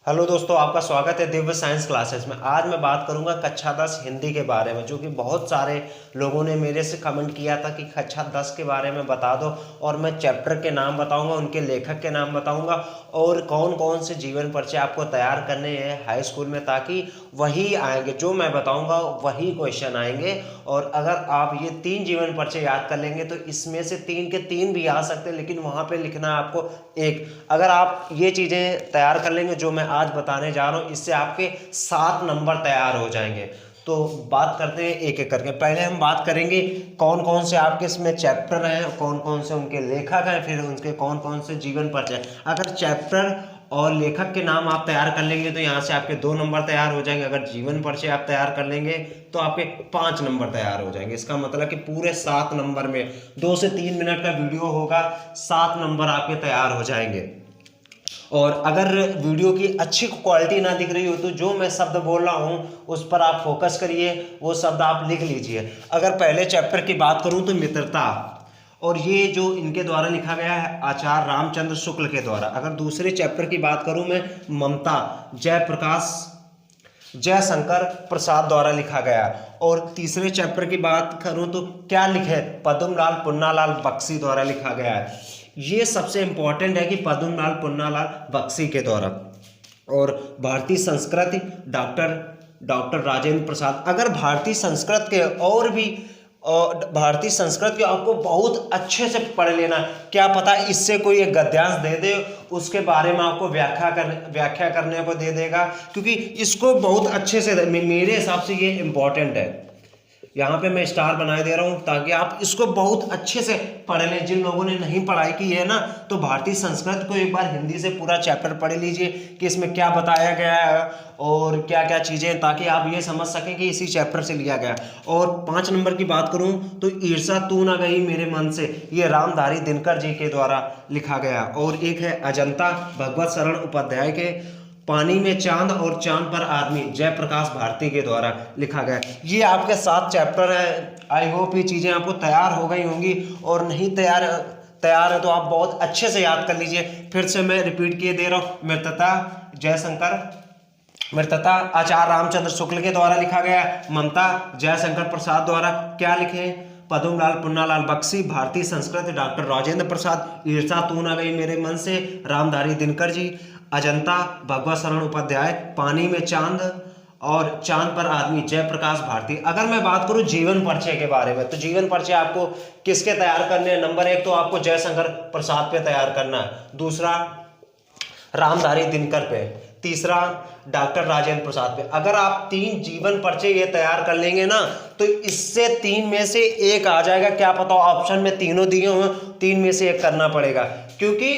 Hello दोस्तों, आपका स्वागत है दिव्य साइंस क्लासेस में। आज मैं बात करूंगा कक्षा 10 हिंदी के बारे में, जो कि बहुत सारे लोगों ने मेरे से कमेंट किया था कि कक्षा 10 के बारे में बता दो। और मैं चैप्टर के नाम बताऊंगा, उनके लेखक के नाम बताऊंगा और कौन कौन से जीवन परिचय आपको तैयार करने हैं हाई स्कूल में, ताकि वही आएंगे, जो मैं बताऊँगा वही क्वेश्चन आएंगे। और अगर आप ये 3 जीवन परिचय याद कर लेंगे तो इसमें से 3 के 3 भी आ सकते हैं, लेकिन वहाँ पर लिखना है आपको एक। अगर आप ये चीज़ें तैयार कर लेंगे जो मैं आज बताने जा रहा हूँ, इससे आपके 7 नंबर तैयार हो जाएंगे। तो बात करते हैं एक एक करके। पहले हम बात करेंगे कौन कौन से आपके इसमें चैप्टर हैं, कौन कौन से उनके लेखक हैं, फिर उनके कौन कौन से जीवन परिचय। अगर चैप्टर और लेखक के नाम आप तैयार कर लेंगे तो यहाँ से आपके 2 नंबर तैयार हो जाएंगे। अगर जीवन परिचय आप तैयार कर लेंगे तो आपके 5 नंबर तैयार हो जाएंगे। इसका मतलब कि पूरे 7 नंबर में 2 से 3 मिनट का वीडियो होगा, 7 नंबर आपके तैयार हो जाएंगे। और अगर वीडियो की अच्छी क्वालिटी ना दिख रही हो तो जो मैं शब्द बोल रहा हूँ उस पर आप फोकस करिए, वो शब्द आप लिख लीजिए। अगर पहले चैप्टर की बात करूँ तो मित्रता, और ये जो इनके द्वारा लिखा गया है आचार्य रामचंद्र शुक्ल के द्वारा। अगर दूसरे चैप्टर की बात करूँ मैं, ममता, जयप्रकाश जयशंकर प्रसाद द्वारा लिखा गया। और तीसरे चैप्टर की बात करूं तो क्या लिखे, पद्मलाल पुन्नालाल बख्शी द्वारा लिखा गया है। ये सबसे इंपॉर्टेंट है कि पद्मलाल पुन्नालाल बख्शी के द्वारा। और भारतीय संस्कृति डॉक्टर राजेंद्र प्रसाद। अगर भारतीय संस्कृत के और भी भारतीय संस्कृत के आपको बहुत अच्छे से पढ़ लेना, क्या पता इससे कोई एक गद्यांश दे दे, उसके बारे में आपको व्याख्या करने को दे देगा, क्योंकि इसको बहुत अच्छे से मेरे हिसाब से ये इंपॉर्टेंट है। यहाँ पे मैं स्टार बनाए दे रहा हूँ ताकि आप इसको बहुत अच्छे से पढ़ लें। जिन लोगों ने नहीं पढ़ाई की है ना, तो भारतीय संस्कृत को एक बार हिंदी से पूरा चैप्टर पढ़ लीजिए कि इसमें क्या बताया गया है और क्या क्या चीज़ें, ताकि आप ये समझ सकें कि इसी चैप्टर से लिया गया। और 5 नंबर की बात करूँ तो ईर्षा तू ना गई मेरे मन से, ये रामधारी दिनकर जी के द्वारा लिखा गया। और एक है अजंता, भगवत शरण उपाध्याय के पानी में चांद और चांद पर आदमी, जयप्रकाश भारती के द्वारा लिखा गया। ये आपके 7 चैप्टर हैं। आई होप ये चीज़ें आपको तैयार हो गई होंगी, और नहीं तैयार है तो आप बहुत अच्छे से याद कर लीजिए। फिर से मैं रिपीट किए दे रहा हूँ, मृतता आचार्य रामचंद्र शुक्ल के द्वारा लिखा गया। ममता जयशंकर प्रसाद द्वारा क्या लिखे, पद्मलाल पुन्नालाल बख्शी। भारतीय संस्कृत डॉक्टर राजेंद्र प्रसाद। ईर्षा तू ना गई मेरे मन से रामधारी दिनकर जी। अजंता भगवत शरण उपाध्याय। पानी में चांद और चांद पर आदमी, जयप्रकाश भारती। अगर मैं बात करूं जीवन परिचय के बारे में, तो जीवन परिचय आपको किसके तैयार करने हैं? नंबर 1 तो आपको जयशंकर प्रसाद पे तैयार करना है, दूसरा रामधारी दिनकर पे, तीसरा डॉक्टर राजेंद्र प्रसाद पे। अगर आप 3 जीवन परिचय ये तैयार कर लेंगे ना, तो इससे 3 में से एक आ जाएगा। क्या पता ऑप्शन में तीनों दिए हों, 3 में से एक करना पड़ेगा, क्योंकि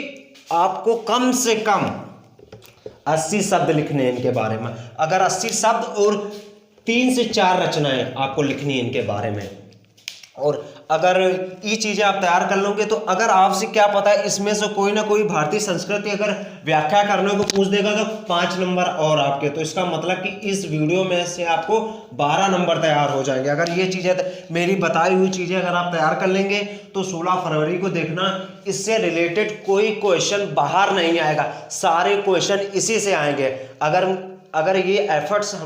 आपको कम से कम 80 शब्द लिखने हैं इनके बारे में। अगर 80 शब्द और 3 से 4 रचनाएं आपको लिखनी है इनके बारे में। और अगर ये चीज़ें आप तैयार कर लोगे तो अगर आपसे क्या पता है इसमें से कोई ना कोई भारतीय संस्कृति अगर व्याख्या करने को पूछ देगा तो 5 नंबर और आपके। तो इसका मतलब कि इस वीडियो में से आपको 12 नंबर तैयार हो जाएंगे। अगर ये चीज़ें मेरी बताई हुई चीज़ें अगर आप तैयार कर लेंगे तो 16 फरवरी को देखना, इससे रिलेटेड कोई क्वेश्चन बाहर नहीं आएगा, सारे क्वेश्चन इसी से आएंगे। अगर ये एफर्ट्स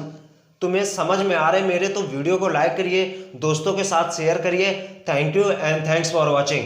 तुम्हें समझ में आ रहे मेरे, तो वीडियो को लाइक करिए, दोस्तों के साथ शेयर करिए। Thank you and thanks for watching.